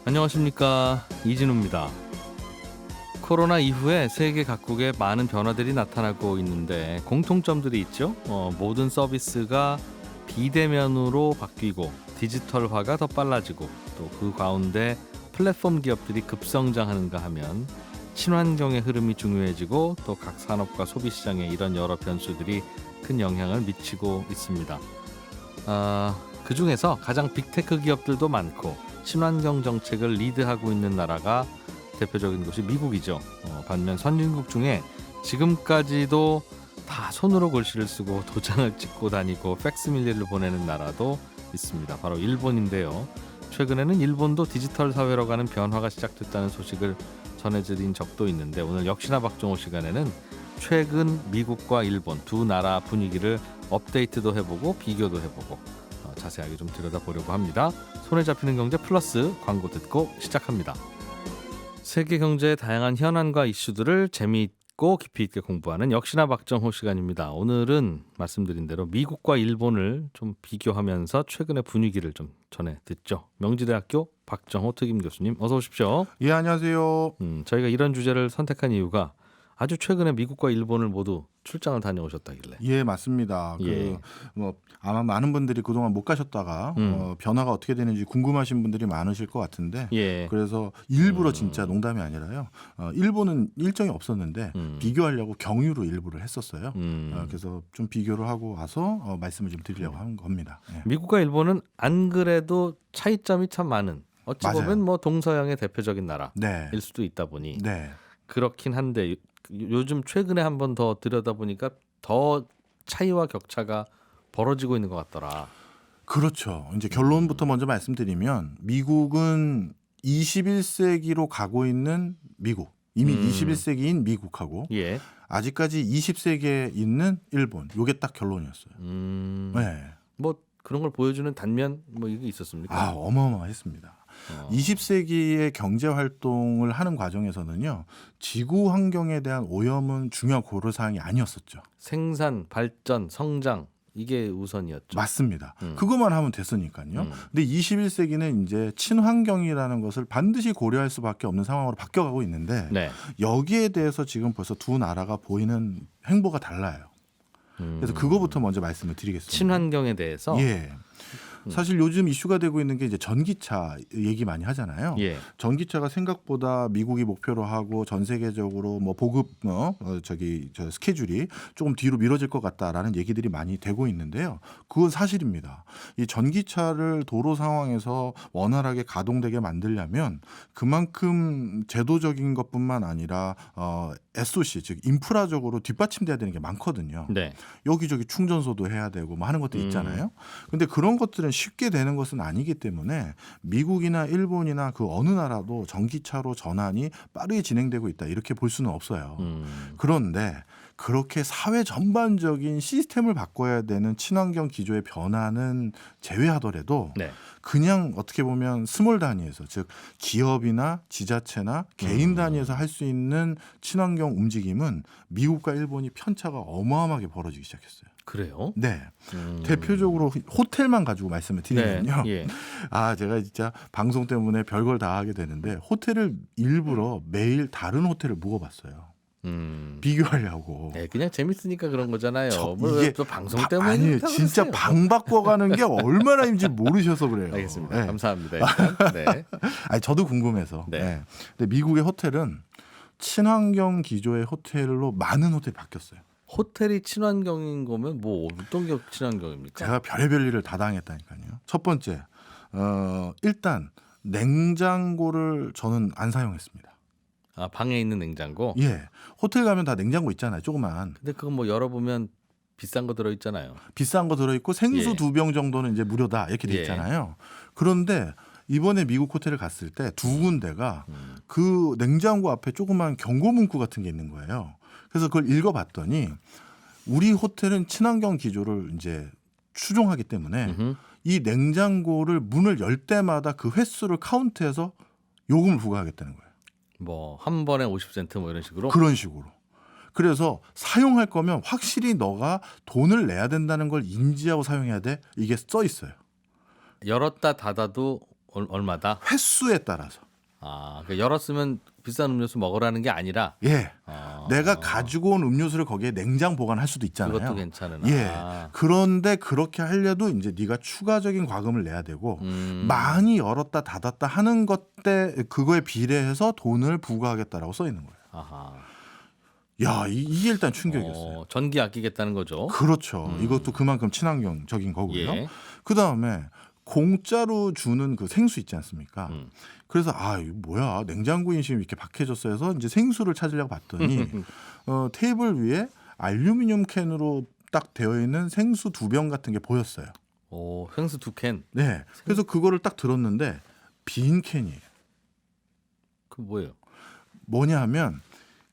안녕하십니까, 이진우입니다. 코로나 이후에 세계 각국에 많은 변화들이 나타나고 있는데 공통점들이 있죠. 모든 서비스가 비대면으로 바뀌고 디지털화가 더 빨라지고 또 그 가운데 플랫폼 기업들이 급성장하는가 하면 친환경의 흐름이 중요해지고 또 각 산업과 소비 시장에 이런 여러 변수들이 큰 영향을 미치고 있습니다. 그 중에서 가장 빅테크 기업들도 많고 친환경 정책을 리드하고 있는 나라가 대표적인 곳이 미국이죠. 반면 선진국 중에 지금까지도 다 손으로 글씨를 쓰고 도장을 찍고 다니고 팩스밀리를 보내는 나라도 있습니다. 바로 일본인데요. 최근에는 일본도 디지털 사회로 가는 변화가 시작됐다는 소식을 전해드린 적도 있는데 오늘 역시나 박정호 시간에는 최근 미국과 일본 두 나라 분위기를 업데이트도 해보고 비교도 해보고 자세하게 좀 들여다보려고 합니다. 손에 잡히는 경제 플러스 광고 듣고 시작합니다. 세계 경제의 다양한 현안과 이슈들을 재미있고 깊이 있게 공부하는 역시나 박정호 시간입니다. 오늘은 말씀드린 대로 미국과 일본을 좀 비교하면서 최근의 분위기를 좀 전해 듣죠. 명지대학교 박정호 특임 교수님 어서 오십시오. 예, 안녕하세요. 저희가 이런 주제를 선택한 이유가 아주 최근에 미국과 일본을 모두 출장을 다녀오셨다길래. 예, 맞습니다. 예. 아마 많은 분들이 그동안 못 가셨다가 변화가 어떻게 되는지 궁금하신 분들이 많으실 것 같은데 예. 그래서 일부러 진짜 농담이 아니라요. 일본은 일정이 없었는데 비교하려고 경유로 일부를 했었어요. 그래서 좀 비교를 하고 와서 말씀을 좀 드리려고 하는 겁니다. 예. 미국과 일본은 안 그래도 차이점이 참 많은 어찌 맞아요. 보면 뭐 동서양의 대표적인 나라일 네. 수도 있다 보니 네. 그렇긴 한데 요즘 최근에 한 번 더 들여다보니까 더 차이와 격차가 벌어지고 있는 것 같더라. 그렇죠. 이제 결론부터 먼저 말씀드리면 미국은 21세기로 가고 있는 미국. 이미 21세기인 미국하고 예. 아직까지 20세기에 있는 일본. 요게 딱 결론이었어요. 네. 뭐 그런 걸 보여주는 단면 뭐 이게 있었습니까? 어마어마했습니다. 20세기의 경제 활동을 하는 과정에서는요. 지구 환경에 대한 오염은 중요한 고려사항이 아니었었죠. 생산, 발전, 성장 이게 우선이었죠. 맞습니다. 그것만 하면 됐으니까요. 근데 21세기는 이제 친환경이라는 것을 반드시 고려할 수밖에 없는 상황으로 바뀌어가고 있는데 네. 여기에 대해서 지금 벌써 두 나라가 보이는 행보가 달라요. 그래서 그거부터 먼저 말씀을 드리겠습니다. 친환경에 대해서. 예. 사실 요즘 이슈가 되고 있는 게 이제 전기차 얘기 많이 하잖아요. 예. 전기차가 생각보다 미국이 목표로 하고 전 세계적으로 뭐 보급 스케줄이 조금 뒤로 미뤄질 것 같다라는 얘기들이 많이 되고 있는데요. 그건 사실입니다. 이 전기차를 도로 상황에서 원활하게 가동되게 만들려면 그만큼 제도적인 것뿐만 아니라 SOC 즉 인프라적으로 뒷받침돼야 되는 게 많거든요. 네. 여기저기 충전소도 해야 되고 뭐 하는 것도 있잖아요. 근데 그런 것들은 쉽게 되는 것은 아니기 때문에 미국이나 일본이나 그 어느 나라도 전기차로 전환이 빠르게 진행되고 있다 이렇게 볼 수는 없어요. 그런데 그렇게 사회 전반적인 시스템을 바꿔야 되는 친환경 기조의 변화는 제외하더라도 네. 그냥 어떻게 보면 스몰 단위에서 즉 기업이나 지자체나 개인 단위에서 할 수 있는 친환경 움직임은 미국과 일본이 편차가 어마어마하게 벌어지기 시작했어요. 그래요? 네. 대표적으로 호텔만 가지고 말씀을 드리면요. 네. 예. 제가 진짜 방송 때문에 별걸 다 하게 되는데 호텔을 일부러 매일 다른 호텔을 묵어봤어요. 비교하려고. 네, 그냥 재밌으니까 그런 거잖아요. 이게 또 방송 때문에 아니에요. 진짜 방 바꿔가는 게 얼마나 힘든지 모르셔서 그래요. 알겠습니다. 네. 감사합니다. 일단. 네. 저도 궁금해서. 네. 네. 근데 미국의 호텔은 친환경 기조의 호텔로 많은 호텔이 바뀌었어요. 호텔이 친환경인 거면 뭐 어떤 게 친환경입니까? 제가 별의별 일을 다 당했다니까요. 첫 번째, 일단 냉장고를 저는 안 사용했습니다. 방에 있는 냉장고? 예, 호텔 가면 다 냉장고 있잖아요, 조그만. 근데 그거 뭐 열어보면 비싼 거 들어있잖아요. 비싼 거 들어있고 생수 예. 2병 정도는 이제 무료다 이렇게 돼 예. 있잖아요. 그런데 이번에 미국 호텔을 갔을 때 두 군데가 그 냉장고 앞에 조그만 경고 문구 같은 게 있는 거예요. 그래서 그걸 읽어봤더니 우리 호텔은 친환경 기조를 이제 추종하기 때문에 이 냉장고를 문을 열 때마다 그 횟수를 카운트해서 요금을 부과하겠다는 거예요. 뭐 한 번에 50센트 뭐 이런 식으로? 그런 식으로. 그래서 사용할 거면 확실히 너가 돈을 내야 된다는 걸 인지하고 사용해야 돼. 이게 써 있어요. 열었다 닫아도 얼마다? 횟수에 따라서. 그러니까 열었으면 비싼 음료수 먹으라는 게 아니라 예. 어, 내가 가지고 온 음료수를 거기에 냉장 보관할 수도 있잖아요. 그것도 괜찮으나. 예. 그런데 그렇게 하려도 이제 네가 추가적인 과금을 내야 되고 많이 열었다 닫았다 하는 것 때 그거에 비례해서 돈을 부과하겠다라고 써 있는 거예요. 아하. 야, 이게 일단 충격이었어요. 전기 아끼겠다는 거죠. 그렇죠. 이것도 그만큼 친환경적인 거고요. 예. 그다음에 공짜로 주는 그 생수 있지 않습니까? 그래서 이거 뭐야, 냉장고 인심이 이렇게 박해졌어 해서 이제 생수를 찾으려고 봤더니 테이블 위에 알루미늄 캔으로 딱 되어 있는 생수 2병 같은 게 보였어요. 생수 2캔. 네. 그래서 그거를 딱 들었는데 빈 캔이에요. 그 뭐예요? 뭐냐 하면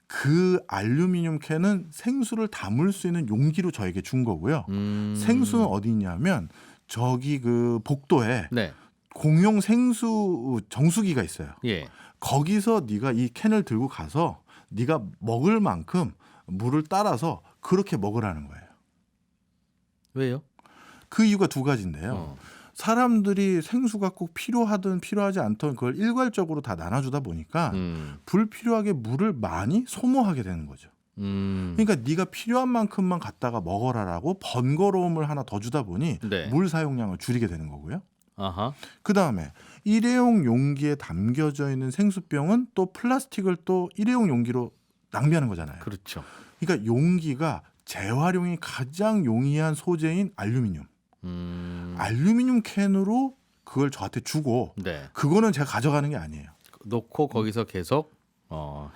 그 알루미늄 캔은 생수를 담을 수 있는 용기로 저에게 준 거고요. 생수는 어디 있냐면 저기 그 복도에 네. 공용 생수 정수기가 있어요. 예. 거기서 네가 이 캔을 들고 가서 네가 먹을 만큼 물을 따라서 그렇게 먹으라는 거예요. 왜요? 그 이유가 2가지인데요. 사람들이 생수가 꼭 필요하든 필요하지 않든 그걸 일괄적으로 다 나눠주다 보니까 불필요하게 물을 많이 소모하게 되는 거죠. 그러니까 네가 필요한 만큼만 갖다가 먹어라라고 번거로움을 하나 더 주다 보니 네. 물 사용량을 줄이게 되는 거고요. 아하. 그다음에 일회용 용기에 담겨져 있는 생수병은 또 플라스틱을 또 일회용 용기로 낭비하는 거잖아요. 그렇죠. 그러니까 용기가 재활용이 가장 용이한 소재인 알루미늄. 알루미늄 캔으로 그걸 저한테 주고 네. 그거는 제가 가져가는 게 아니에요. 놓고 거기서 계속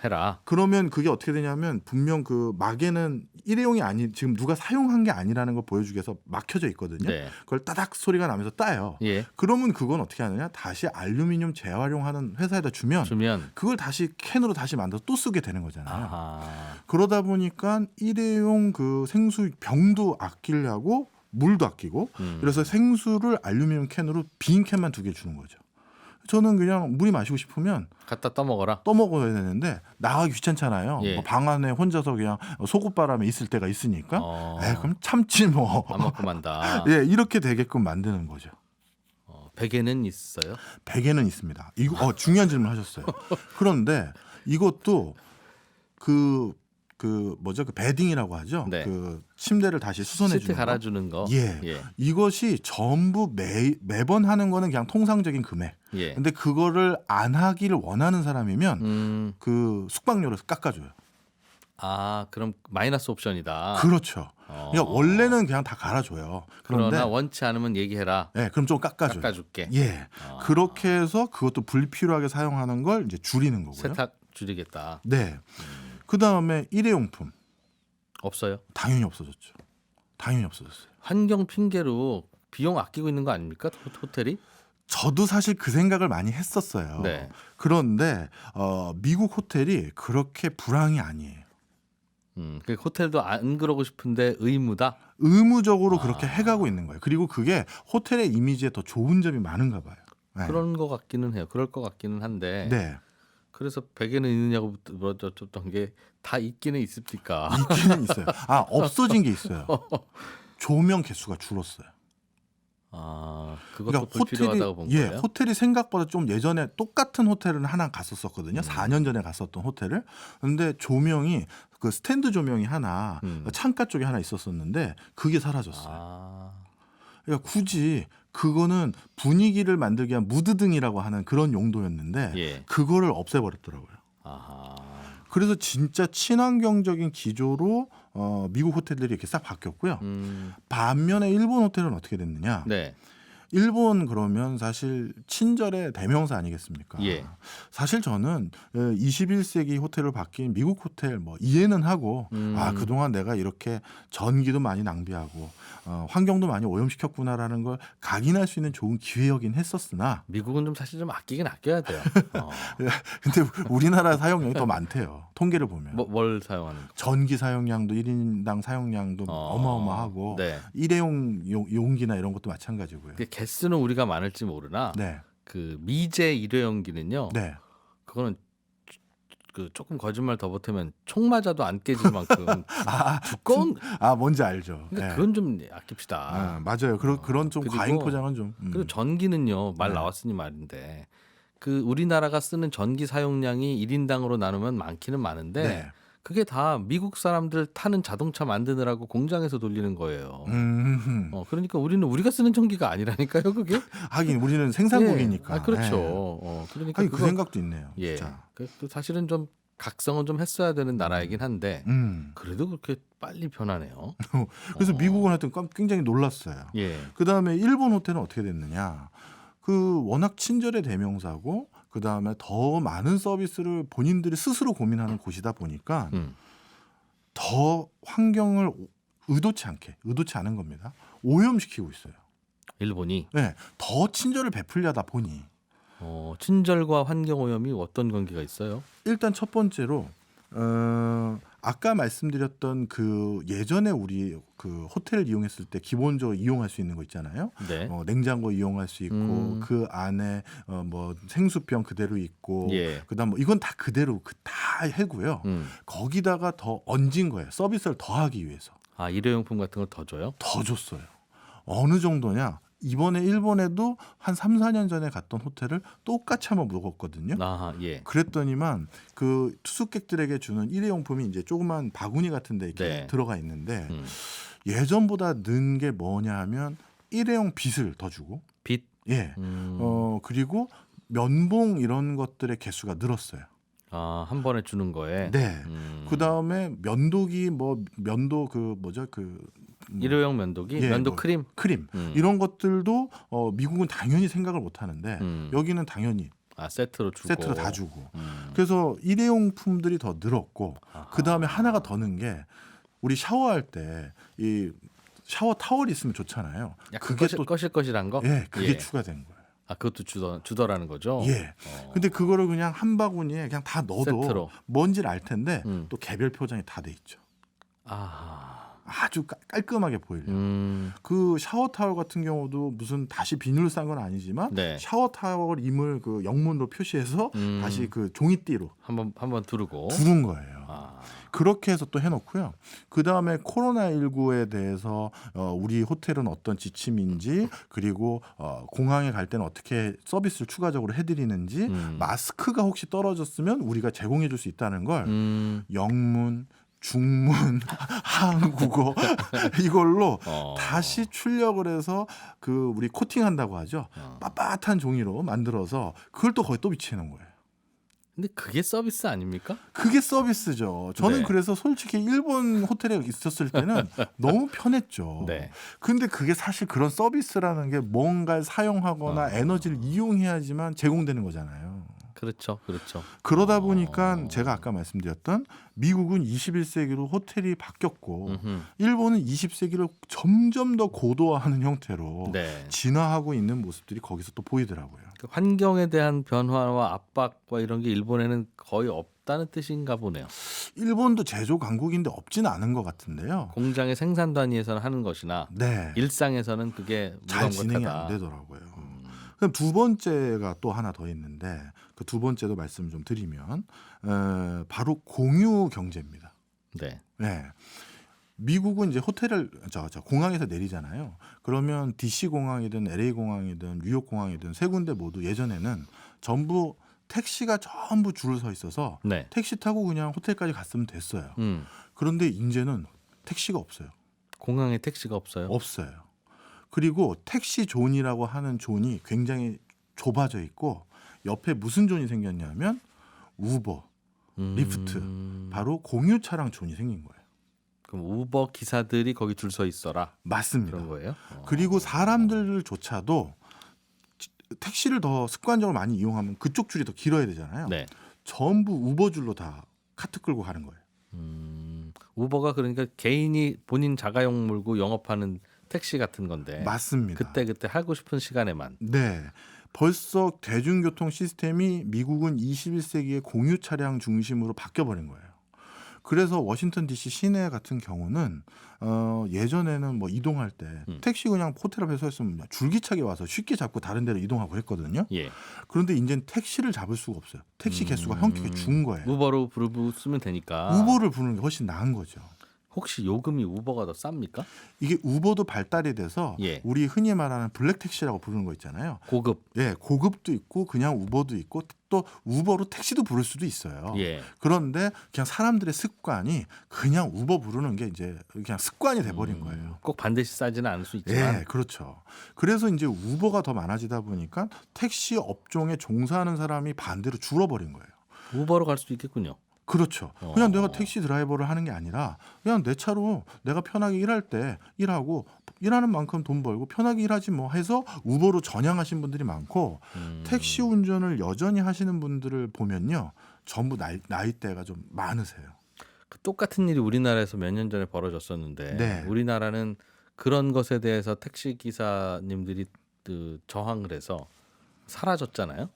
해라. 그러면 그게 어떻게 되냐면 분명 그 막에는 일회용이 아니 지금 누가 사용한 게 아니라는 걸 보여주기 위해서 막혀져 있거든요. 네. 그걸 따닥 소리가 나면서 따요. 예. 그러면 그건 어떻게 하느냐? 다시 알루미늄 재활용하는 회사에다 주면 그걸 다시 캔으로 다시 만들어서 또 쓰게 되는 거잖아요. 아하. 그러다 보니까 일회용 그 생수 병도 아끼려고 물도 아끼고 그래서 생수를 알루미늄 캔으로 빈 캔만 2개 주는 거죠. 저는 그냥 물이 마시고 싶으면 갖다 떠먹어라. 떠먹어야 되는데 나가기 귀찮잖아요. 예. 뭐방 안에 혼자서 그냥 속옷바람에 있을 때가 있으니까 그럼 참지 뭐. 안 먹고 만다. 예, 이렇게 되게끔 만드는 거죠. 베개는 있어요? 베개는 있습니다. 이거 중요한 질문 하셨어요. 그런데 이것도 그 뭐죠? 그 베딩이라고 하죠. 네. 그 침대를 다시 수선해 시트 주는 거. 갈아주는 거. 예. 이것이 전부 매번 하는 거는 그냥 통상적인 금액. 예. 근데 그거를 안 하기를 원하는 사람이면 그 숙박료를 깎아줘요. 그럼 마이너스 옵션이다. 그렇죠. 그러니까 원래는 그냥 다 갈아줘요. 그런데 그러나 원치 않으면 얘기해라. 예, 그럼 좀 깎아줘요. 깎아줄게. 예. 그렇게 해서 그것도 불필요하게 사용하는 걸 이제 줄이는 거고요. 세탁 줄이겠다. 네. 그 다음에 일회용품 없어요? 당연히 없어졌죠. 당연히 없어졌어요. 환경 핑계로 비용 아끼고 있는 거 아닙니까? 호텔이? 저도 사실 그 생각을 많이 했었어요. 네. 그런데 미국 호텔이 그렇게 불황이 아니에요. 그 호텔도 안 그러고 싶은데 의무다. 의무적으로 그렇게 해가고 있는 거예요. 그리고 그게 호텔의 이미지에 더 좋은 점이 많은가 봐요. 네. 그런 것 같기는 해요. 그럴 것 같기는 한데. 네. 그래서 베개는 있느냐고 물어줬던 게 다 있기는 있습니까? 있기는 있어요. 없어진 게 있어요. 조명 개수가 줄었어요. 그것도 불필요하다고 본 거예요? 호텔이 생각보다 좀 예전에 똑같은 호텔을 하나 갔었거든요. 4년 전에 갔었던 호텔을. 근데 조명이 그 스탠드 조명이 하나 창가 쪽에 하나 있었었는데 그게 사라졌어요. 그러니까 굳이 그거는 분위기를 만들기 위한 무드등이라고 하는 그런 용도였는데 예. 그거를 없애버렸더라고요. 그래서 진짜 친환경적인 기조로 미국 호텔들이 이렇게 싹 바뀌었고요. 반면에 일본 호텔은 어떻게 됐느냐? 네. 일본 그러면 사실 친절의 대명사 아니겠습니까? 예. 사실 저는 21세기 호텔로 바뀐 미국 호텔 뭐 이해는 하고 그동안 내가 이렇게 전기도 많이 낭비하고 환경도 많이 오염시켰구나라는 걸 각인할 수 있는 좋은 기회여긴 했었으나 미국은 좀 사실 좀 아끼긴 아껴야 돼요. 근데 우리나라 사용량이 더 많대요. 통계를 보면. 뭘 사용하는 거? 전기 사용량도 1인당 사용량도 어마어마하고 네. 일회용 용기나 이런 것도 마찬가지고요. 개수는 우리가 많을지 모르나 네. 그 미제 일회용기는요. 네. 그거는 그 조금 거짓말 더 보태면 총 맞아도 안 깨질 만큼 두꺼운. 뭔지 알죠. 근데 예. 그건 좀 아낍시다. 맞아요. 그런 좀 그리고- 과잉 포장은 좀. 그리고 전기는요, 말 네. 나왔으니 말인데 그 우리나라가 쓰는 전기 사용량이 1인당으로 나누면 많기는 많은데 네. 그게 다 미국 사람들 타는 자동차 만드느라고 공장에서 돌리는 거예요. 그러니까 우리가 쓰는 전기가 아니라니까요, 그게. 하긴 우리는 생산국이니까. 예. 그렇죠. 예. 그러니까 하긴 그 생각도 있네요. 예. 진짜. 그 사실은 좀 각성은 좀 했어야 되는 나라이긴 한데 그래도 그렇게 빨리 변하네요. 그래서 미국은 하여튼 굉장히 놀랐어요. 예. 그다음에 일본 호텔은 어떻게 됐느냐? 그 워낙 친절의 대명사고 그다음에 더 많은 서비스를 본인들이 스스로 고민하는 곳이다 보니까 음. 더 환경을 의도치 않은 겁니다. 오염시키고 있어요. 일본이 네, 더 친절을 베풀려다 보니 친절과 환경 오염이 어떤 관계가 있어요? 일단 첫 번째로 아까 말씀드렸던 그 예전에 우리 그 호텔을 이용했을 때 기본적으로 이용할 수 있는 거 있잖아요. 네. 냉장고 이용할 수 있고 그 안에 뭐 생수병 그대로 있고 예. 그다음 뭐 이건 다 그대로 다 해고요. 거기다가 더 얹은 거예요. 서비스를 더 하기 위해서. 아, 일회용품 같은 걸 더 줘요? 더 줬어요. 어느 정도냐? 이번에 일본에도 한 3, 4년 전에 갔던 호텔을 똑같이 한번 묵었거든요. 아, 예. 그랬더니만 그 투숙객들에게 주는 일회용품이 이제 조그만 바구니 같은 데 이렇게 네. 들어가 있는데 음. 예전보다 는 게 뭐냐 하면 일회용 빗을 더 주고 빛. 예. 그리고 면봉 이런 것들의 개수가 늘었어요. 아, 한 번에 주는 거에. 네. 그다음에 면도기 면도 일회용 면도기, 예, 면도 뭐 크림. 이런 것들도 미국은 당연히 생각을 못 하는데 여기는 당연히 아, 세트로 주고. 세트로 다 주고. 그래서 일회용품들이 더 늘었고 그다음에 하나가 더 는 게 우리 샤워할 때 이 샤워 타월이 있으면 좋잖아요. 약간 거실거실한 거? 예, 그게 예. 추가된 거예요. 아, 그것도 주더라는 거죠? 예. 근데 그거를 그냥 한 바구니에 그냥 다 넣어도 세트로. 뭔지를 알 텐데 또 개별 표장이 다 돼 있죠. 아. 아주 깔끔하게 보이려고. 그 샤워 타월 같은 경우도 무슨 다시 비닐로 싼 건 아니지만 네. 샤워 타월 임을 그 영문으로 표시해서 다시 그 종이띠로 한번 두르고. 두른 거예요. 아. 그렇게 해서 또 해놓고요. 그 다음에 코로나19에 대해서 우리 호텔은 어떤 지침인지 그리고 공항에 갈 때는 어떻게 서비스를 추가적으로 해드리는지 마스크가 혹시 떨어졌으면 우리가 제공해줄 수 있다는 걸 영문, 중문, 한국어 이걸로 다시 출력을 해서 그 우리 코팅한다고 하죠. 빳빳한 종이로 만들어서 그걸 또 거기 또 비치해 놓은 거예요. 근데 그게 서비스 아닙니까? 그게 서비스죠. 저는 네. 그래서 솔직히 일본 호텔에 있었을 때는 너무 편했죠. 네. 근데 그게 사실 그런 서비스라는 게 뭔가를 사용하거나 에너지를 이용해야지만 제공되는 거잖아요. 그렇죠. 그렇죠. 그러다 보니까 제가 아까 말씀드렸던 미국은 21세기로 호텔이 바뀌었고 일본은 20세기를 점점 더 고도화하는 형태로 네. 진화하고 있는 모습들이 거기서 또 보이더라고요. 그 환경에 대한 변화와 압박과 이런 게 일본에는 거의 없다는 뜻인가 보네요. 일본도 제조 강국인데 없지는 않은 것 같은데요. 공장의 생산 단위에서는 하는 것이나 네. 일상에서는 그게 잘 진행이 무감각하다. 안 되더라고요. 그럼 두 번째가 또 하나 더 있는데 그 두 번째도 말씀 좀 드리면 바로 공유 경제입니다. 네. 네. 미국은 이제 호텔을 공항에서 내리잖아요. 그러면 DC 공항이든 LA 공항이든 뉴욕 공항이든 세 군데 모두 예전에는 전부 택시가 전부 줄을 서 있어서 네. 택시 타고 그냥 호텔까지 갔으면 됐어요. 그런데 이제는 택시가 없어요. 공항에 택시가 없어요. 없어요. 그리고 택시 존이라고 하는 존이 굉장히 좁아져 있고 옆에 무슨 존이 생겼냐면 우버, 리프트, 바로 공유 차량 존이 생긴 거예요. 그럼 우버 기사들이 거기 줄 서 있어라. 맞습니다. 그런 거예요? 그리고 사람들조차도 택시를 더 습관적으로 많이 이용하면 그쪽 줄이 더 길어야 되잖아요. 네. 전부 우버 줄로 다 카트 끌고 가는 거예요. 우버가 그러니까 개인이 본인 자가용 몰고 영업하는 택시 같은 건데. 맞습니다. 그때 하고 싶은 시간에만. 네. 벌써 대중교통 시스템이 미국은 21세기의 공유 차량 중심으로 바뀌어버린 거예요. 그래서 워싱턴 DC 시내 같은 경우는 예전에는 뭐 이동할 때 택시 그냥 호텔 앞에 서 있으면 줄기차게 와서 쉽게 잡고 다른 데로 이동하고 했거든요. 예. 그런데 이제는 택시를 잡을 수가 없어요. 택시 개수가 현격히 준 거예요. 우버로 부르면 되니까. 우버를 부르는 게 훨씬 나은 거죠. 혹시 요금이 우버가 더 쌉니까? 이게 우버도 발달이 돼서 예. 우리 흔히 말하는 블랙 택시라고 부르는 거 있잖아요. 고급. 예, 고급도 있고 그냥 우버도 있고 또 우버로 택시도 부를 수도 있어요. 예. 그런데 그냥 사람들의 습관이 그냥 우버 부르는 게 이제 그냥 습관이 돼버린 거예요. 꼭 반드시 싸지는 않을 수 있지만. 예, 그렇죠. 그래서 이제 우버가 더 많아지다 보니까 택시 업종에 종사하는 사람이 반대로 줄어버린 거예요. 우버로 갈 수도 있겠군요. 그렇죠. 그냥 내가 택시 드라이버를 하는 게 아니라 그냥 내 차로 내가 편하게 일할 때 일하고 일하는 만큼 돈 벌고 편하게 일하지 뭐 해서 우버로 전향하신 분들이 많고 택시 운전을 여전히 하시는 분들을 보면요. 전부 나이대가 좀 많으세요. 그 똑같은 일이 우리나라에서 몇 년 전에 벌어졌었는데 네. 우리나라는 그런 것에 대해서 택시 기사님들이 저항을 해서 사라졌잖아요.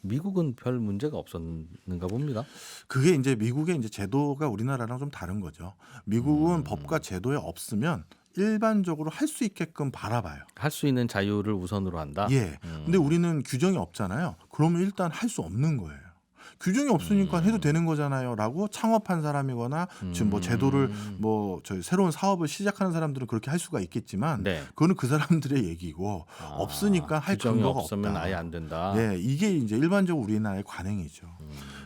미국은 별 문제가 없었는가 봅니다. 그게 이제 미국의 이제 제도가 우리나라랑 좀 다른 거죠. 미국은 법과 제도에 없으면 일반적으로 할 수 있게끔 바라봐요. 할 수 있는 자유를 우선으로 한다. 예. 근데 우리는 규정이 없잖아요. 그러면 일단 할 수 없는 거예요. 규정이 없으니까 해도 되는 거잖아요.라고 창업한 사람이거나 지금 뭐 제도를 뭐 저 새로운 사업을 시작하는 사람들은 그렇게 할 수가 있겠지만 네. 그거는 그 사람들의 얘기고 없으니까 할 규정이 근거가 없으면 없다. 아예 안 된다. 예, 이게 이제 일반적으로 우리나라의 관행이죠.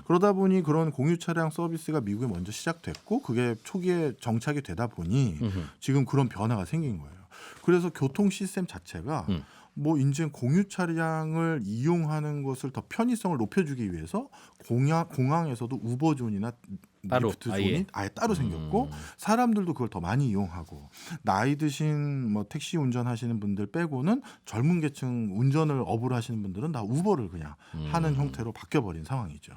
그러다 보니 그런 공유 차량 서비스가 미국에 먼저 시작됐고 그게 초기에 정착이 되다 보니 지금 그런 변화가 생긴 거예요. 그래서 교통 시스템 자체가 뭐 이제 공유 차량을 이용하는 것을 더 편의성을 높여주기 위해서 공항에서도 우버존이나 따로, 리프트존이 아예 따로 생겼고 사람들도 그걸 더 많이 이용하고 나이 드신 뭐 택시 운전하시는 분들 빼고는 젊은 계층 운전을 업으로 하시는 분들은 다 우버를 그냥 하는 형태로 바뀌어버린 상황이죠.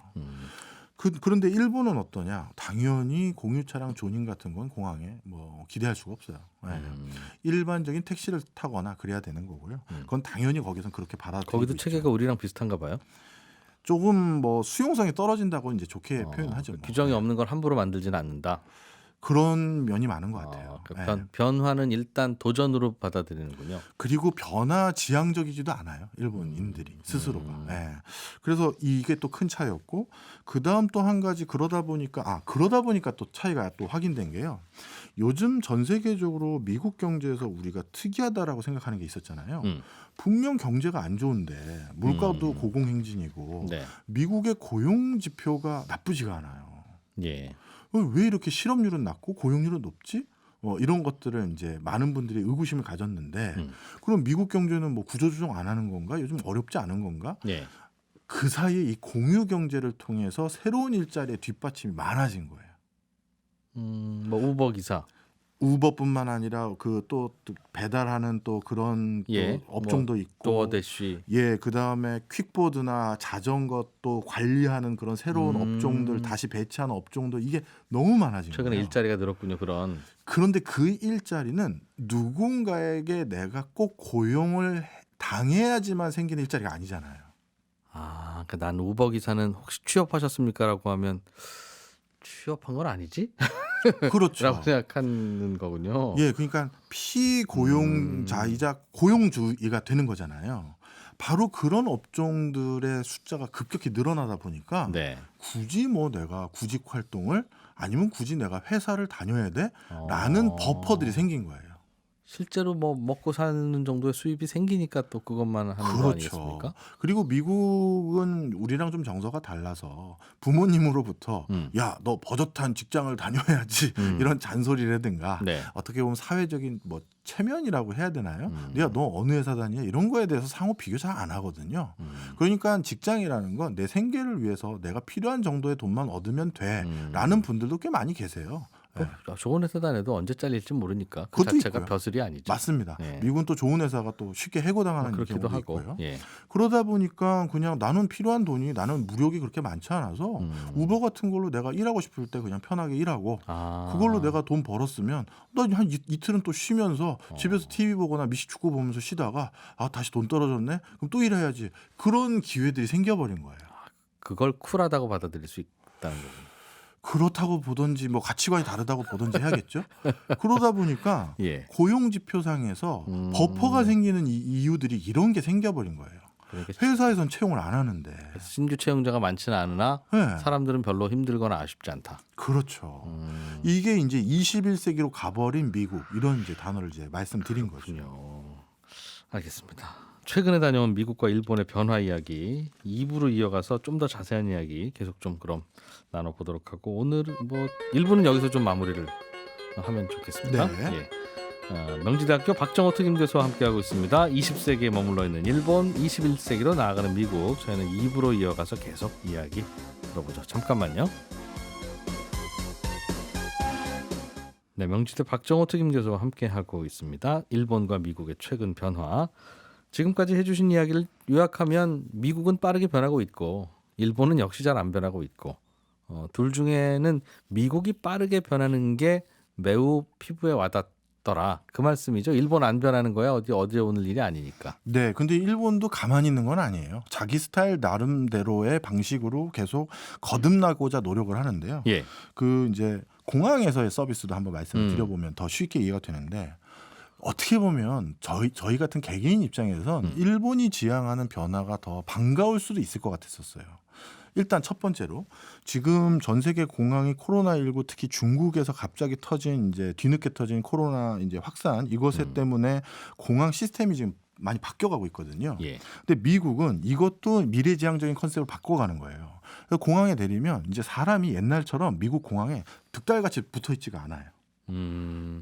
그런데 일본은 어떠냐? 당연히 공유 차량 존인 같은 건 공항에 뭐 기대할 수가 없어요. 네. 일반적인 택시를 타거나 그래야 되는 거고요. 그건 당연히 거기선 그렇게 받아들이고 거기도 있죠. 체계가 우리랑 비슷한가 봐요. 조금 뭐 수용성이 떨어진다고 이제 좋게 표현하죠. 뭐. 규정이 없는 걸 함부로 만들지는 않는다. 그런 면이 많은 것 같아요. 그러니까 네. 변화는 일단 도전으로 받아들이는군요. 그리고 변화 지향적이지도 않아요. 일본인들이 스스로가. 네. 그래서 이게 또 큰 차이였고 그 다음 또 한 가지 그러다 보니까 또 차이가 또 확인된 게요. 요즘 전 세계적으로 미국 경제에서 우리가 특이하다라고 생각하는 게 있었잖아요. 분명 경제가 안 좋은데 물가도 고공행진이고 네. 미국의 고용 지표가 나쁘지가 않아요. 예. 왜 이렇게 실업률은 낮고 고용률은 높지? 이런 것들을 이제 많은 분들이 의구심을 가졌는데 그럼 미국 경제는 뭐 구조조정 안 하는 건가? 요즘 어렵지 않은 건가? 예. 그 사이에 이 공유 경제를 통해서 새로운 일자리의 뒷받침이 많아진 거예요. 뭐 우버 기사. 우버뿐만 아니라 그 또 배달하는 또 그런 예. 또 업종도 있고 도어대쉬. 예, 그다음에 퀵보드나 자전거 또 관리하는 그런 새로운 업종들 다시 배치하는 업종도 이게 너무 많아진 최근에 거예요. 일자리가 늘었군요. 그런. 그런데 그 일자리는 누군가에게 내가 꼭 고용을 당해야지만 생기는 일자리가 아니잖아요. 그러니까 난 우버 기사는 혹시 취업하셨습니까라고 하면 취업한 건 아니지? 그렇죠. 라고 생각하는 거군요. 예, 그러니까 피고용자이자 고용주의가 되는 거잖아요. 바로 그런 업종들의 숫자가 급격히 늘어나다 보니까 네. 굳이 뭐 내가 구직 활동을 아니면 굳이 내가 회사를 다녀야 돼라는 버퍼들이 생긴 거예요. 실제로 뭐 먹고 사는 정도의 수입이 생기니까 또 그것만 하는 거 아니겠습니까? 그리고 미국은 우리랑 좀 정서가 달라서 부모님으로부터 야, 너 버젓한 직장을 다녀야지 이런 잔소리라든가 네. 어떻게 보면 사회적인 뭐 체면이라고 해야 되나요? 야, 너 어느 회사 다니냐 이런 거에 대해서 상호 비교 잘 안 하거든요. 그러니까 직장이라는 건 내 생계를 위해서 내가 필요한 정도의 돈만 얻으면 돼라는 분들도 꽤 많이 계세요. 네. 좋은 회사 다녀도 언제 잘릴지 모르니까 그 그것도 자체가 있고요. 벼슬이 아니죠. 맞습니다. 네. 미국은 또 좋은 회사가 또 쉽게 해고당하는 그렇기도 경우도 하고. 있고요. 예. 그러다 보니까 그냥 나는 필요한 돈이 나는 무력이 그렇게 많지 않아서 우버 같은 걸로 내가 일하고 싶을 때 그냥 편하게 일하고 그걸로 내가 돈 벌었으면 나 한 이틀은 또 쉬면서 집에서 TV 보거나 미식축구 보면서 쉬다가 다시 돈 떨어졌네? 그럼 또 일해야지. 그런 기회들이 생겨버린 거예요. 그걸 쿨하다고 받아들일 수 있다는 거군요. 그렇다고 보든지 뭐 가치관이 다르다고 보든지 해야겠죠. 그러다 보니까 예. 고용 지표상에서 버퍼가 생기는 이유들이 이런 게 생겨버린 거예요. 그러니까 회사에선 채용을 안 하는데. 신규 채용자가 많지는 않으나 네. 사람들은 별로 힘들거나 아쉽지 않다. 그렇죠. 이게 이제 21세기로 가버린 미국 이런 이제 단어를 이제 말씀드린 거죠. 그렇군요. 알겠습니다. 최근에 다녀온 미국과 일본의 변화 이야기 2부로 이어가서 좀 더 자세한 이야기 계속 좀 그럼 나눠보도록 하고 오늘은 뭐 1부는 여기서 좀 마무리를 하면 좋겠습니다. 네. 예. 명지대학교 박정호 특임교수와 함께하고 있습니다. 20세기에 머물러 있는 일본, 21세기로 나아가는 미국. 저희는 2부로 이어가서 계속 이야기 들어보죠. 잠깐만요. 네, 명지대 박정호 특임교수와 함께하고 있습니다. 일본과 미국의 최근 변화. 지금까지 해주신 이야기를 요약하면 미국은 빠르게 변하고 있고 일본은 역시 잘 안 변하고 있고 둘 중에는 미국이 빠르게 변하는 게 매우 피부에 와닿더라. 그 말씀이죠. 일본 안 변하는 거야. 어디에 오늘 일이 아니니까. 네, 근데 일본도 가만히 있는 건 아니에요. 자기 스타일 나름대로의 방식으로 계속 거듭나고자 노력을 하는데요. 예. 그 이제 공항에서의 서비스도 한번 말씀을 드려보면 더 쉽게 이해가 되는데 어떻게 보면 저희 같은 개개인 입장에선 일본이 지향하는 변화가 더 반가울 수도 있을 것 같았었어요. 일단 첫 번째로 지금 전 세계 공항이 코로나19 특히 중국에서 갑자기 터진 이제 뒤늦게 터진 코로나 이제 확산 이것에 때문에 공항 시스템이 지금 많이 바뀌어가고 있거든요. 예. 근데 미국은 이것도 미래지향적인 컨셉을 바꿔가는 거예요. 그래서 공항에 내리면 이제 사람이 옛날처럼 미국 공항에 득달같이 붙어 있지가 않아요.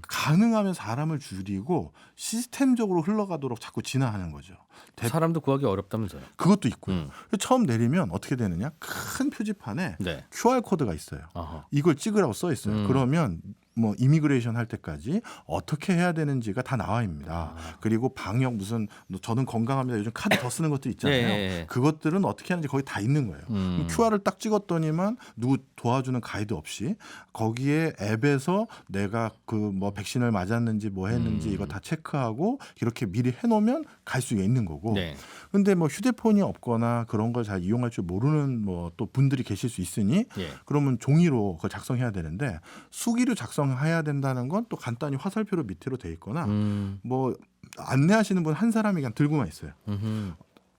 가능하면 사람을 줄이고 시스템적으로 흘러가도록 자꾸 진화하는 거죠. 사람도 구하기 어렵다면서요. 그것도 있고요. 처음 내리면 어떻게 되느냐? 큰 표지판에 네. QR 코드가 있어요. 아하. 이걸 찍으라고 써 있어요. 그러면 뭐 이미그레이션 할 때까지 어떻게 해야 되는지가 다 나와 있습니다. 그리고 방역 무슨 저는 건강합니다. 요즘 카드 더 쓰는 것들 있잖아요. 예. 그것들은 어떻게 하는지 거기 다 있는 거예요. 그럼 QR을 딱 찍었더니만 누구 도와주는 가이드 없이 거기에 앱에서 내가 그 뭐 백신을 맞았는지 뭐 했는지 이거 다 체크하고 이렇게 미리 해놓으면 갈 수 있는 거고. 네. 근데 뭐 휴대폰이 없거나 그런 걸 잘 이용할 줄 모르는 뭐 또 분들이 계실 수 있으니 예. 그러면 종이로 그걸 작성해야 되는데 수기로 작성해야 된다는 건 또 간단히 화살표로 밑으로 돼 있거나 뭐 안내하시는 분 한 사람이 그냥 들고만 있어요.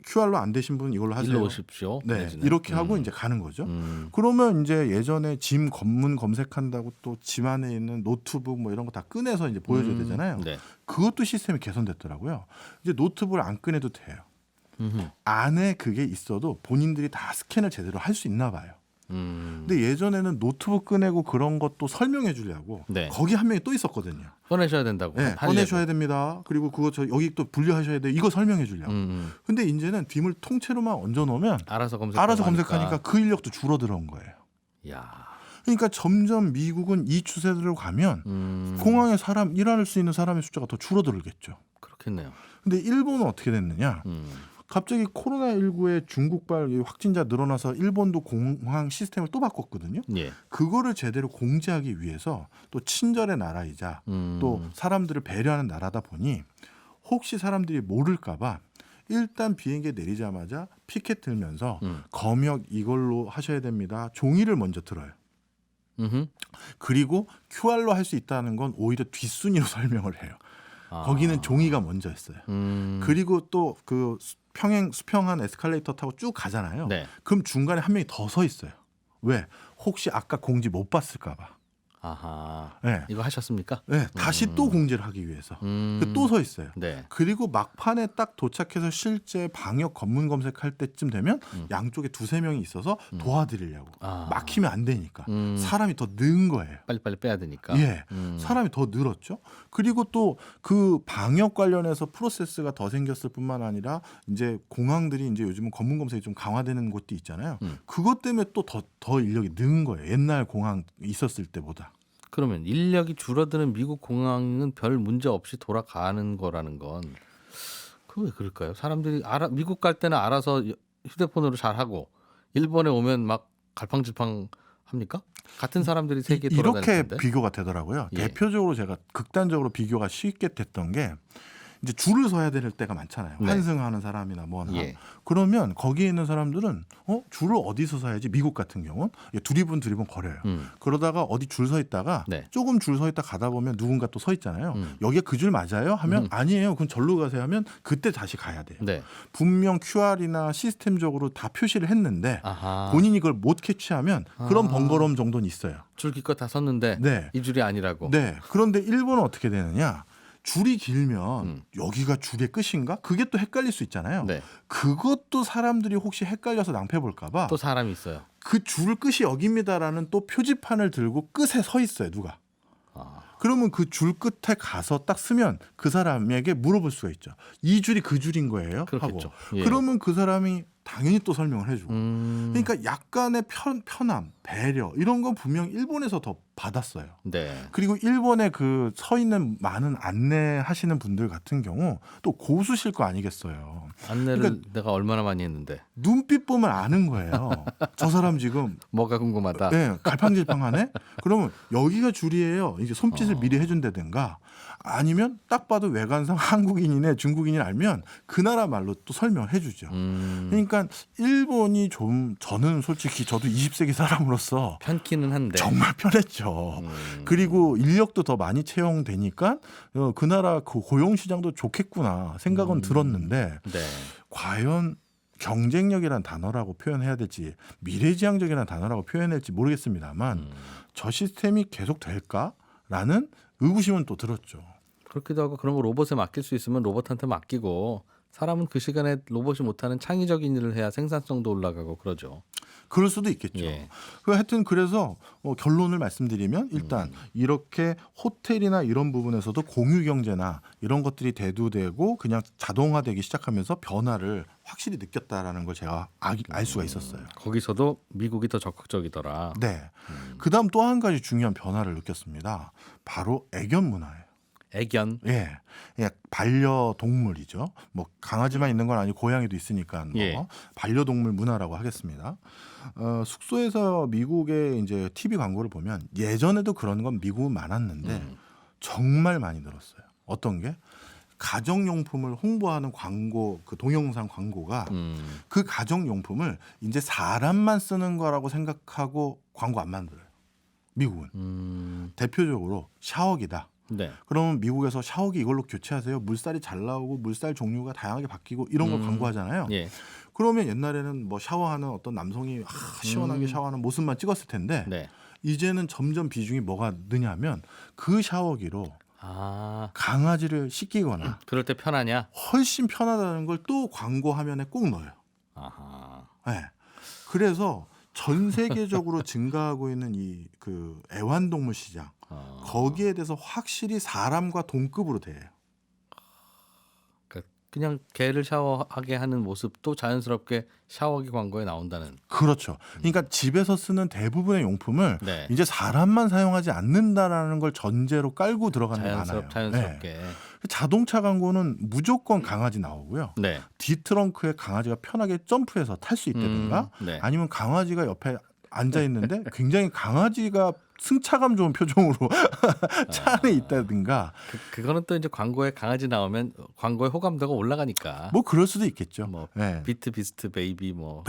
QR로 안 되신 분은 이걸로 하세요. 일로 오십시오. 네, 내지는. 이렇게 하고 이제 가는 거죠. 그러면 이제 예전에 짐 검문 검색한다고 또 짐 안에 있는 노트북 뭐 이런 거 다 꺼내서 이제 보여줘야 되잖아요. 네. 그것도 시스템이 개선됐더라고요. 이제 노트북을 안 꺼내도 돼요. 안에 그게 있어도 본인들이 다 스캔을 제대로 할 수 있나 봐요. 근데 예전에는 노트북 꺼내고 그런 것도 설명해 주려고 네. 거기 한 명이 또 있었거든요. 꺼내셔야 된다고. 네, 꺼내셔야 됩니다. 그리고 그거 여기 또 분류하셔야 돼요. 이거 설명해 주려고. 근데 이제는 딤을 통째로만 얹어 놓으면 알아서 검색하니까 그 인력도 줄어들어온 거예요. 야. 그러니까 점점 미국은 이 추세대로 가면 공항에 사람 일할 수 있는 사람의 숫자가 더 줄어들겠죠. 그렇겠네요. 근데 일본은 어떻게 됐느냐? 갑자기 코로나19의 중국발 확진자 늘어나서 일본도 공항 시스템을 또 바꿨거든요. 예. 그거를 제대로 공지하기 위해서 또 친절의 나라이자 또 사람들을 배려하는 나라다 보니 혹시 사람들이 모를까 봐 일단 비행기에 내리자마자 피켓 들면서 검역 이걸로 하셔야 됩니다. 종이를 먼저 들어요. 그리고 QR로 할 수 있다는 건 오히려 뒷순위로 설명을 해요. 거기는 종이가 먼저였어요. 그리고 또 그 수평한 에스컬레이터 타고 쭉 가잖아요. 네. 그럼 중간에 한 명이 더 서 있어요. 왜? 혹시 아까 공지 못 봤을까 봐. 아하. 네. 이거 하셨습니까? 네, 다시 또 공지를 하기 위해서 또 서 있어요. 네. 그리고 막판에 딱 도착해서 실제 방역 검문 검색할 때쯤 되면 양쪽에 두세 명이 있어서 도와드리려고. 막히면 안 되니까. 사람이 더 는 거예요. 빨리빨리 빼야 되니까. 예, 사람이 더 늘었죠. 그리고 또 그 방역 관련해서 프로세스가 더 생겼을 뿐만 아니라 이제 공항들이 이제 요즘은 검문 검색이 좀 강화되는 곳도 있잖아요. 그것 때문에 또 더 인력이 는 거예요. 옛날 공항 있었을 때보다. 그러면 인력이 줄어드는 미국 공항은 별 문제 없이 돌아가는 거라는 건 그 왜 그럴까요? 사람들이 미국 갈 때는 알아서 휴대폰으로 잘 하고 일본에 오면 막 갈팡질팡 합니까? 같은 사람들이 세계 돌아다닐 이렇게 텐데. 비교가 되더라고요. 예. 대표적으로 제가 극단적으로 비교가 쉽게 됐던 게 이제 줄을 서야 될 때가 많잖아요. 네. 환승하는 사람이나 뭐나. 예. 그러면 거기에 있는 사람들은 줄을 어디서 서야지? 미국 같은 경우는 두리번 거려요. 그러다가 어디 줄 서 있다가 네. 조금 줄 서 있다 가다 보면 누군가 또 서 있잖아요. 음. 여기에 그 줄 맞아요? 하면 아니에요. 그럼 절로 가세요 하면 그때 다시 가야 돼요. 네. 분명 QR이나 시스템적으로 다 표시를 했는데 아하. 본인이 그걸 못 캐치하면 그런 번거로움 정도는 있어요. 줄 기껏 다 섰는데 네. 이 줄이 아니라고. 네. 그런데 일본은 어떻게 되느냐? 줄이 길면 여기가 줄의 끝인가? 그게 또 헷갈릴 수 있잖아요. 네. 그것도 사람들이 혹시 헷갈려서 낭패 볼까봐 또 사람이 있어요. 그 줄 끝이 여기입니다라는 또 표지판을 들고 끝에 서 있어요. 누가? 아. 그러면 그 줄 끝에 가서 딱 쓰면 그 사람에게 물어볼 수가 있죠. 이 줄이 그 줄인 거예요? 그렇겠죠. 하고. 예. 그러면 그 사람이 당연히 또 설명을 해주고. 그러니까 약간의 편함, 배려 이런 건 분명 일본에서 더 받았어요. 네. 그리고 일본에 그 서 있는 많은 안내하시는 분들 같은 경우 또 고수실 거 아니겠어요. 안내를 그러니까 내가 얼마나 많이 했는데 눈빛 보면 아는 거예요. 저 사람 지금 뭐가 궁금하다. 네, 갈팡질팡하네. 그러면 여기가 줄이에요. 이제 손짓을 미리 해준다든가 아니면 딱 봐도 외관상 한국인이네 중국인이 알면 그 나라 말로 또 설명을 해주죠. 그러니까 일본이 좀 저는 솔직히 저도 20세기 사람으로서 편키는 한데. 정말 편했죠. 그리고 인력도 더 많이 채용되니까 그 나라 그 고용 시장도 좋겠구나 생각은 들었는데 네. 과연 경쟁력이란 단어라고 표현해야 될지 미래지향적이라는 단어라고 표현해야 될지 모르겠습니다만 저 시스템이 계속 될까라는 의구심은 또 들었죠. 그렇기도 하고 그런 거 로봇에 맡길 수 있으면 로봇한테 맡기고 사람은 그 시간에 로봇이 못하는 창의적인 일을 해야 생산성도 올라가고 그러죠. 그럴 수도 있겠죠. 예. 하여튼 그래서 결론을 말씀드리면 일단 이렇게 호텔이나 이런 부분에서도 공유 경제나 이런 것들이 대두되고 그냥 자동화되기 시작하면서 변화를 확실히 느꼈다라는 걸 제가 알 수가 있었어요. 거기서도 미국이 더 적극적이더라. 네. 그다음 또 한 가지 중요한 변화를 느꼈습니다. 바로 애견 문화예요. 애견. 예, 반려동물이죠. 뭐 강아지만 있는 건 아니고 고양이도 있으니까 뭐 예. 반려동물 문화라고 하겠습니다. 숙소에서 미국의 이제 TV 광고를 보면 예전에도 그런 건 미국은 많았는데 정말 많이 늘었어요. 어떤 게 가정용품을 홍보하는 광고, 그 동영상 광고가 그 가정용품을 이제 사람만 쓰는 거라고 생각하고 광고 안 만들어요. 미국은 대표적으로 샤워기다. 네. 그러면 미국에서 샤워기 이걸로 교체하세요. 물살이 잘 나오고 물살 종류가 다양하게 바뀌고 이런 걸 광고하잖아요. 예. 그러면 옛날에는 뭐 샤워하는 어떤 남성이 시원하게 샤워하는 모습만 찍었을 텐데 네. 이제는 점점 비중이 뭐가 느냐면 그 샤워기로 아. 강아지를 씻기거나 그럴 때 편하냐? 훨씬 편하다는 걸 또 광고 화면에 꼭 넣어요. 아하. 네. 그래서 전 세계적으로 증가하고 있는 이 그 애완동물 시장 거기에 대해서 확실히 사람과 동급으로 돼요. 그러니까 그냥 개를 샤워하게 하는 모습도 자연스럽게 샤워기 광고에 나온다는. 그렇죠. 그러니까 집에서 쓰는 대부분의 용품을 네. 이제 사람만 사용하지 않는다라는 걸 전제로 깔고 들어가는 게 많아요. 자연스럽게. 네. 자동차 광고는 무조건 강아지 나오고요. 네. 뒤트렁크에 강아지가 편하게 점프해서 탈 수 있다든가 네. 아니면 강아지가 옆에 앉아 있는데 굉장히 강아지가 승차감 좋은 표정으로 차 안에 있다든가 그거는 또 이제 광고에 강아지 나오면 광고의 호감도가 올라가니까. 뭐 그럴 수도 있겠죠. 뭐 네. 비트 비스트 베이비 뭐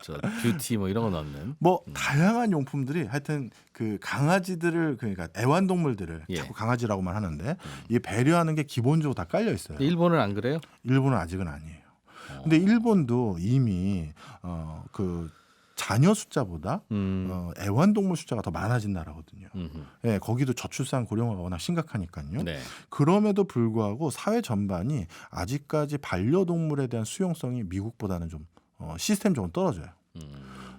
저 뷰티 뭐 이런 거 넣는. 뭐 다양한 용품들이 하여튼 그 강아지들을 그러니까 애완동물들을 예. 자꾸 강아지라고만 하는데 이 배려하는 게 기본적으로 다 깔려 있어요. 일본은 안 그래요? 일본은 아직은 아니에요. 근데 일본도 이미 그 자녀 숫자보다 애완동물 숫자가 더 많아진 나라거든요. 예, 거기도 저출산 고령화가 워낙 심각하니까요. 네. 그럼에도 불구하고 사회 전반이 아직까지 반려동물에 대한 수용성이 미국보다는 좀 시스템적으로 떨어져요.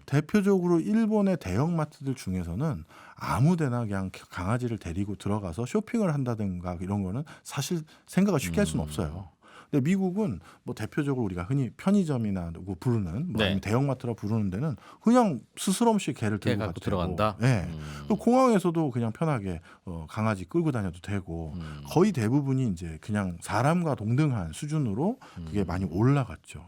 대표적으로 일본의 대형마트들 중에서는 아무데나 그냥 강아지를 데리고 들어가서 쇼핑을 한다든가 이런 거는 사실 생각을 쉽게 할 수는 없어요. 근데 미국은 뭐 대표적으로 우리가 흔히 편의점이나 누구 부르는 뭐 네. 아니면 대형마트라 부르는 데는 그냥 스스럼 없이 개를 개 들고 갖고 가도 들어간다? 되고, 네. 또 공항에서도 그냥 편하게 강아지 끌고 다녀도 되고 거의 대부분이 이제 그냥 사람과 동등한 수준으로 그게 많이 올라갔죠.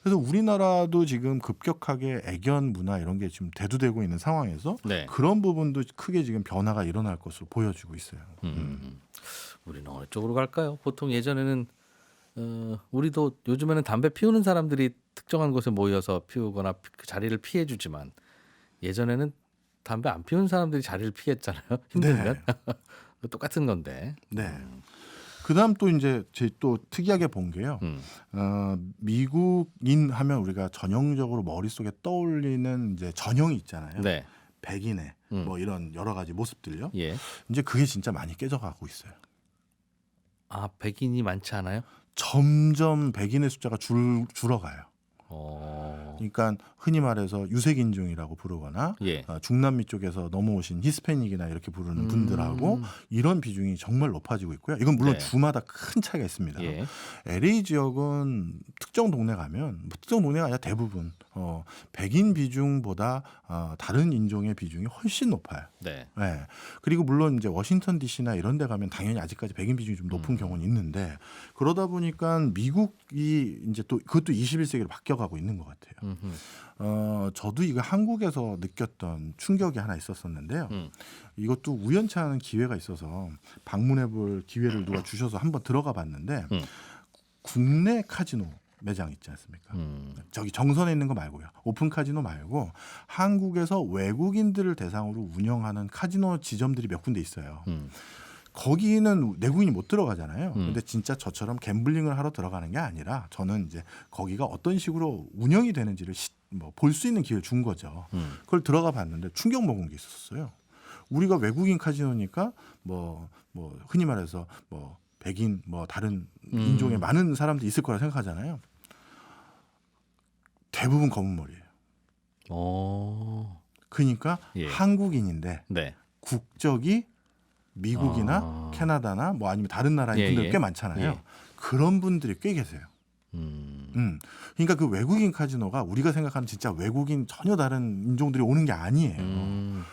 그래서 우리나라도 지금 급격하게 애견 문화 이런 게 지금 대두되고 있는 상황에서 네. 그런 부분도 크게 지금 변화가 일어날 것으로 보여지고 있어요. 우리는 어느 쪽으로 갈까요? 보통 예전에는 우리도 요즘에는 담배 피우는 사람들이 특정한 곳에 모여서 피우거나 그 자리를 피해 주지만 예전에는 담배 안 피우는 사람들이 자리를 피했잖아요. 힘들면. 똑같은 건데. 네. 그다음 또 이제 제 또 특이하게 본 게요. 음. 미국인 하면 우리가 전형적으로 머릿속에 떠올리는 이제 전형이 있잖아요. 네. 백인의 뭐 이런 여러 가지 모습들요. 예. 이제 그게 진짜 많이 깨져가고 있어요. 아, 백인이 많지 않아요? 점점 백인의 숫자가 줄어가요. 어. 그러니까 흔히 말해서 유색인종이라고 부르거나 예. 중남미 쪽에서 넘어오신 히스패닉이나 이렇게 부르는 분들하고 이런 비중이 정말 높아지고 있고요. 이건 물론 네. 주마다 큰 차이가 있습니다. 예. LA 지역은 특정 동네 가면 뭐 특정 동네가 아니라 대부분 백인 비중보다 다른 인종의 비중이 훨씬 높아요. 네. 네. 그리고 물론 이제 워싱턴 DC나 이런 데 가면 당연히 아직까지 백인 비중이 좀 높은 경우는 있는데 그러다 보니까 미국이 이제 또 그것도 21세기로 바뀌어가고 있는 것 같아요. 저도 이거 한국에서 느꼈던 충격이 하나 있었었는데요. 이것도 우연치 않은 기회가 있어서 방문해볼 기회를 누가 주셔서 한번 들어가 봤는데 국내 카지노 매장 있지 않습니까? 저기 정선에 있는 거 말고요. 오픈 카지노 말고 한국에서 외국인들을 대상으로 운영하는 카지노 지점들이 몇 군데 있어요. 거기는 내국인이 못 들어가잖아요. 근데 진짜 저처럼 갬블링을 하러 들어가는 게 아니라 저는 이제 거기가 어떤 식으로 운영이 되는지를 볼 수 있는 기회를 준 거죠. 그걸 들어가 봤는데 충격 먹은 게 있었어요. 우리가 외국인 카지노니까 뭐 흔히 말해서 뭐 백인 뭐 다른 인종의 많은 사람들이 있을 거라 생각하잖아요. 대부분 검은 머리예요. 그러니까 예. 한국인인데 네. 국적이 미국이나 캐나다나 뭐 아니면 다른 나라의 분들 예. 꽤 많잖아요. 예. 그런 분들이 꽤 계세요. 그러니까 그 외국인 카지노가 우리가 생각하는 진짜 외국인 전혀 다른 인종들이 오는 게 아니에요.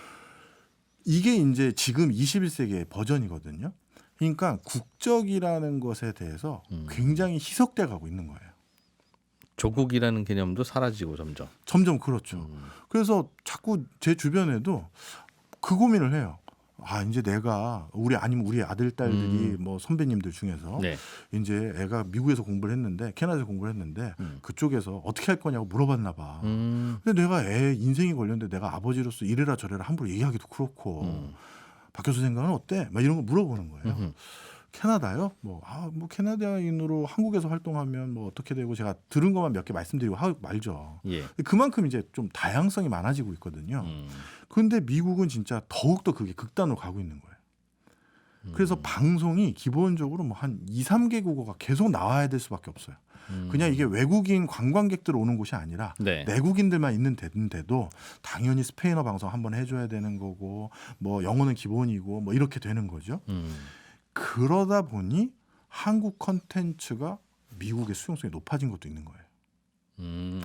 이게 이제 지금 21세기의 버전이거든요. 그러니까 국적이라는 것에 대해서 굉장히 희석돼 가고 있는 거예요. 조국이라는 개념도 사라지고 점점. 점점 그렇죠. 그래서 자꾸 제 주변에도 그 고민을 해요. 아, 이제 내가 아니면 우리 아들 딸들이 뭐 선배님들 중에서 네. 이제 애가 미국에서 공부를 했는데 캐나다에서 공부를 했는데 그쪽에서 어떻게 할 거냐고 물어봤나 봐. 근데 내가 애 인생이 걸렸는데 내가 아버지로서 이래라 저래라 함부로 얘기하기도 그렇고 박 교수 생각은 어때? 막 이런 거 물어보는 거예요. 캐나다요? 뭐 캐나다인으로 한국에서 활동하면 뭐 어떻게 되고 제가 들은 것만 몇 개 말씀드리고 말죠. 예. 그만큼 이제 좀 다양성이 많아지고 있거든요. 그런데 미국은 진짜 더욱더 그게 극단으로 가고 있는 거예요. 그래서 방송이 기본적으로 뭐 한 2, 3개 국어가 계속 나와야 될 수밖에 없어요. 그냥 이게 외국인 관광객들 오는 곳이 아니라 네. 내국인들만 있는 데인데도 당연히 스페인어 방송 한번 해줘야 되는 거고 뭐 영어는 기본이고 뭐 이렇게 되는 거죠. 그러다 보니 한국 콘텐츠가 미국의 수용성이 높아진 것도 있는 거예요.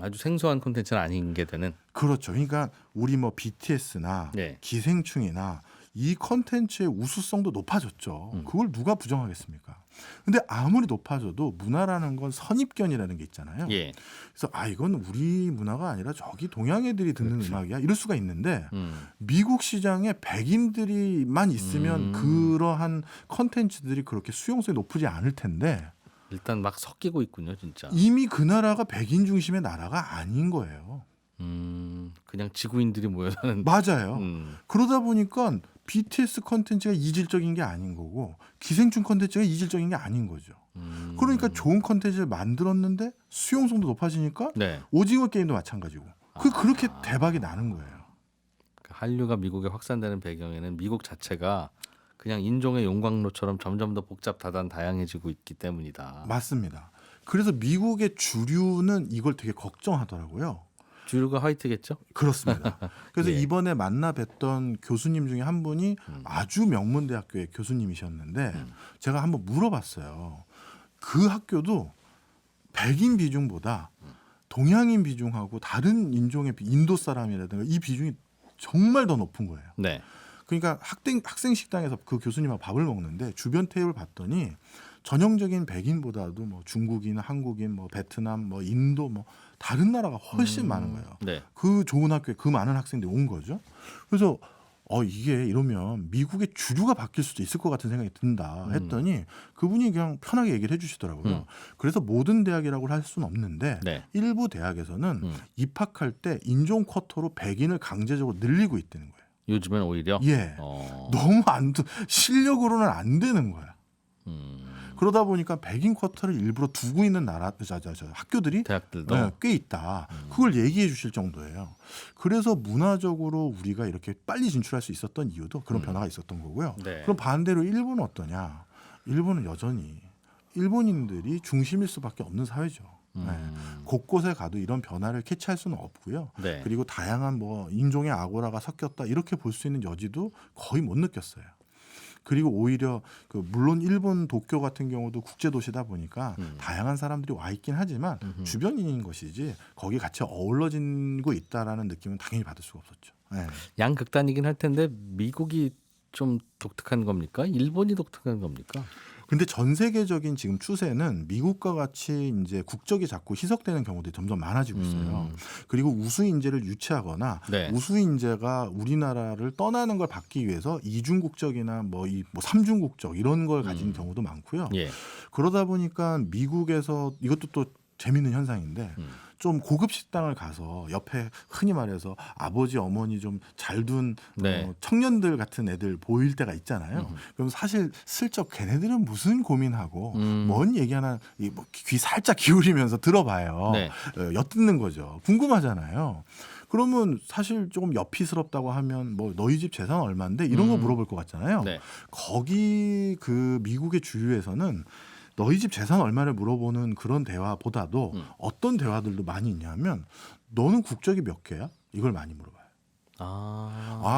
아주 생소한 콘텐츠는 아닌 게 되는. 그렇죠. 그러니까 우리 뭐 BTS나 네. 기생충이나 이 콘텐츠의 우수성도 높아졌죠. 그걸 누가 부정하겠습니까? 근데 아무리 높아져도 문화라는 건 선입견이라는 게 있잖아요. 예. 그래서 이건 우리 문화가 아니라 저기 동양 애들이 듣는 그렇죠. 음악이야. 이럴 수가 있는데 미국 시장에 백인들이만 있으면 그러한 콘텐츠들이 그렇게 수용성이 높지 않을 텐데 일단 막 섞이고 있군요, 진짜. 이미 그 나라가 백인 중심의 나라가 아닌 거예요. 그냥 지구인들이 모여 사는. 맞아요. 그러다 보니까 BTS 콘텐츠가 이질적인 게 아닌 거고 기생충 콘텐츠가 이질적인 게 아닌 거죠. 그러니까 좋은 콘텐츠를 만들었는데 수용성도 높아지니까 네. 오징어 게임도 마찬가지고 그렇게 대박이 나는 거예요. 한류가 미국에 확산되는 배경에는 미국 자체가 그냥 인종의 용광로처럼 점점 더 복잡하단 다양해지고 있기 때문이다. 맞습니다. 그래서 미국의 주류는 이걸 되게 걱정하더라고요. 주류가 화이트겠죠? 그렇습니다. 그래서 예. 이번에 만나 뵀던 교수님 중에 한 분이 아주 명문대학교의 교수님이셨는데 제가 한번 물어봤어요. 그 학교도 백인 비중보다 동양인 비중하고 다른 인종의 인도 사람이라든가 이 비중이 정말 더 높은 거예요. 네. 그러니까 학생 식당에서 그 교수님하고 밥을 먹는데 주변 테이블 봤더니 전형적인 백인보다도 뭐 중국인, 한국인, 뭐 베트남, 뭐 인도, 뭐 다른 나라가 훨씬 많은 거예요. 네. 그 좋은 학교에 그 많은 학생들이 온 거죠. 그래서 이게 이러면 미국의 주류가 바뀔 수도 있을 것 같은 생각이 든다 했더니 그분이 그냥 편하게 얘기를 해주시더라고요. 그래서 모든 대학이라고 할 수는 없는데 네. 일부 대학에서는 입학할 때 인종 쿼터로 백인을 강제적으로 늘리고 있다는 거예요. 요즘엔 오히려 예, 너무 실력으로는 안 되는 거야. 그러다 보니까 백인 쿼터를 일부러 두고 있는 학교들이 대학들도 네, 꽤 있다. 그걸 얘기해 주실 정도예요. 그래서 문화적으로 우리가 이렇게 빨리 진출할 수 있었던 이유도 그런 변화가 있었던 거고요. 네. 그럼 반대로 일본은 어떠냐? 일본은 여전히 일본인들이 중심일 수밖에 없는 사회죠. 네. 곳곳에 가도 이런 변화를 캐치할 수는 없고요. 네. 그리고 다양한 뭐 인종의 아고라가 섞였다 이렇게 볼 수 있는 여지도 거의 못 느꼈어요. 그리고 오히려 물론 일본 도쿄 같은 경우도 국제 도시다 보니까 다양한 사람들이 와 있긴 하지만 주변인인 것이지 거기 같이 어우러지고 있다라는 느낌은 당연히 받을 수가 없었죠. 네. 양극단이긴 할 텐데 미국이 좀 독특한 겁니까? 일본이 독특한 겁니까? 근데 전 세계적인 지금 추세는 미국과 같이 이제 국적이 자꾸 희석되는 경우들이 점점 많아지고 있어요. 그리고 우수 인재를 유치하거나 네. 우수 인재가 우리나라를 떠나는 걸 막기 위해서 이중 국적이나 뭐 삼중 국적 이런 걸 가진 경우도 많고요. 예. 그러다 보니까 미국에서 이것도 또 재밌는 현상인데 좀 고급 식당을 가서 옆에 흔히 말해서 아버지 어머니 좀 잘 둔 네. 청년들 같은 애들 보일 때가 있잖아요. 그럼 사실 슬쩍 걔네들은 무슨 고민하고 뭔 얘기 하나 귀 살짝 기울이면서 들어봐요. 네. 엿듣는 거죠. 궁금하잖아요. 그러면 사실 조금 옆이스럽다고 하면 뭐 너희 집 재산 얼마인데 이런 거 물어볼 것 같잖아요. 네. 거기 그 미국의 주류에서는 너희 집 재산 얼마를 물어보는 그런 대화보다도 어떤 대화들도 많이 있냐면 너는 국적이 몇 개야? 이걸 많이 물어봐요.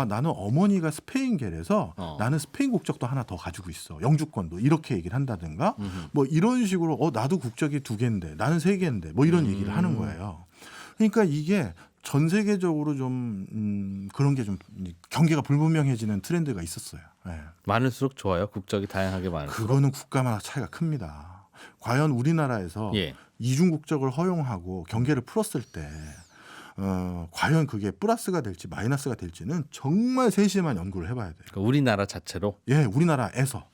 나는 어머니가 스페인계라서 나는 스페인 국적도 하나 더 가지고 있어. 영주권도 이렇게 얘기를 한다든가 뭐 이런 식으로 나도 국적이 2개인데 나는 3개인데 뭐 이런 얘기를 하는 거예요. 그러니까 이게 전 세계적으로 좀 그런 게 좀 경계가 불분명해지는 트렌드가 있었어요. 네. 많을수록 좋아요. 국적이 다양하게 많을수록. 그거는 국가마다 차이가 큽니다. 과연 우리나라에서 예. 이중 국적을 허용하고 경계를 풀었을 때 과연 그게 플러스가 될지 마이너스가 될지는 정말 세심한 연구를 해봐야 돼요. 그러니까 우리나라 자체로 예, 우리나라에서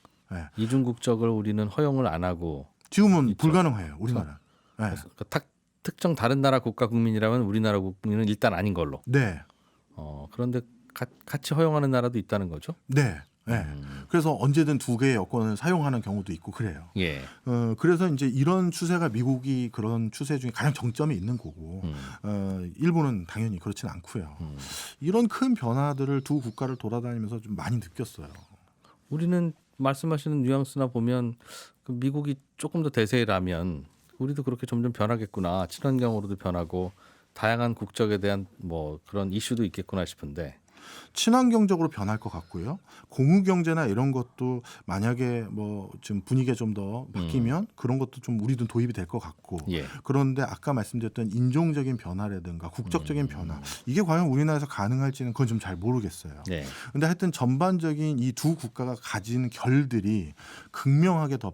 이중 국적을 우리는 허용을 안 하고 지금은 불가능해요. 우리나라. 네. 그러니까 특정 다른 나라 국가 국민이라면 우리나라 국민은 일단 아닌 걸로. 네. 그런데 같이 허용하는 나라도 있다는 거죠. 네. 네. 그래서 언제든 2개의 여권을 사용하는 경우도 있고 그래요. 예. 그래서 이제 이런 추세가 미국이 그런 추세 중에 가장 정점이 있는 거고, 일본은 당연히 그렇지는 않고요. 이런 큰 변화들을 두 국가를 돌아다니면서 좀 많이 느꼈어요. 우리는 말씀하시는 뉘앙스나 보면 미국이 조금 더 대세라면 우리도 그렇게 점점 변하겠구나. 친환경으로도 변하고 다양한 국적에 대한 뭐 그런 이슈도 있겠구나 싶은데. 친환경적으로 변할 것 같고요. 공유 경제나 이런 것도 만약에 뭐 좀 분위기가 좀 더 바뀌면 그런 것도 좀 우리도 도입이 될 것 같고. 예. 그런데 아까 말씀드렸던 인종적인 변화라든가 국적적인 변화 이게 과연 우리나라에서 가능할지는 그건 좀 잘 모르겠어요. 네. 근데 하여튼 전반적인 이 두 국가가 가진 결들이 극명하게 더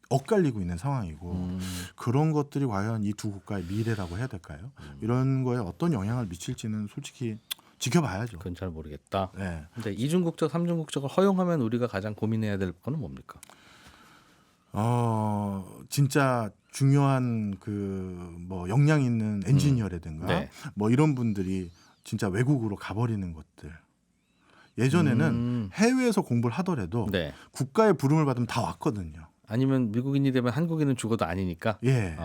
엇갈리고 있는 상황이고 그런 것들이 과연 이 두 국가의 미래라고 해야 될까요? 이런 거에 어떤 영향을 미칠지는 솔직히 지켜봐야죠. 그건 잘 모르겠다. 네. 근데 이중국적, 삼중국적을 허용하면 우리가 가장 고민해야 될 거는 뭡니까? 진짜 중요한 뭐 역량 있는 엔지니어라든가 네. 뭐 이런 분들이 진짜 외국으로 가버리는 것들. 예전에는 해외에서 공부를 하더라도 네. 국가의 부름을 받으면 다 왔거든요. 아니면 미국인이 되면 한국인은 죽어도 아니니까. 예.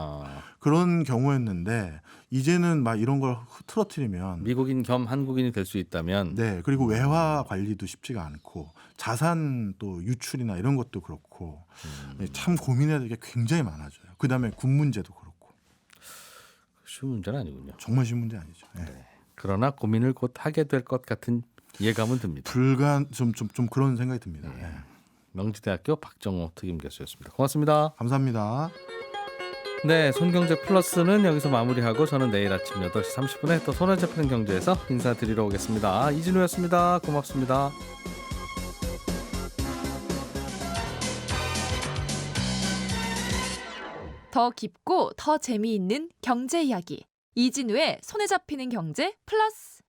그런 경우였는데 이제는 막 이런 걸 틀어뜨리면 미국인 겸 한국인이 될 수 있다면 네. 그리고 외화 관리도 쉽지가 않고 자산 또 유출이나 이런 것도 그렇고 참 고민해야 될 게 굉장히 많아져요. 그다음에 군 문제도 그렇고. 쉬운 문제는 아니군요. 정말 쉬운 문제 아니죠. 예. 네. 그러나 고민을 곧 하게 될 것 같은 예감은 듭니다. 좀 그런 생각이 듭니다. 예. 명지대학교 박정호 특임 교수였습니다. 고맙습니다. 감사합니다. 네, 손경제 플러스는 여기서 마무리하고 저는 내일 아침 8시 30분에 또 손에 잡히는 경제에서 인사드리러 오겠습니다. 이진우였습니다. 고맙습니다. 더 깊고 더 재미있는 경제 이야기. 이진우의 손에 잡히는 경제 플러스.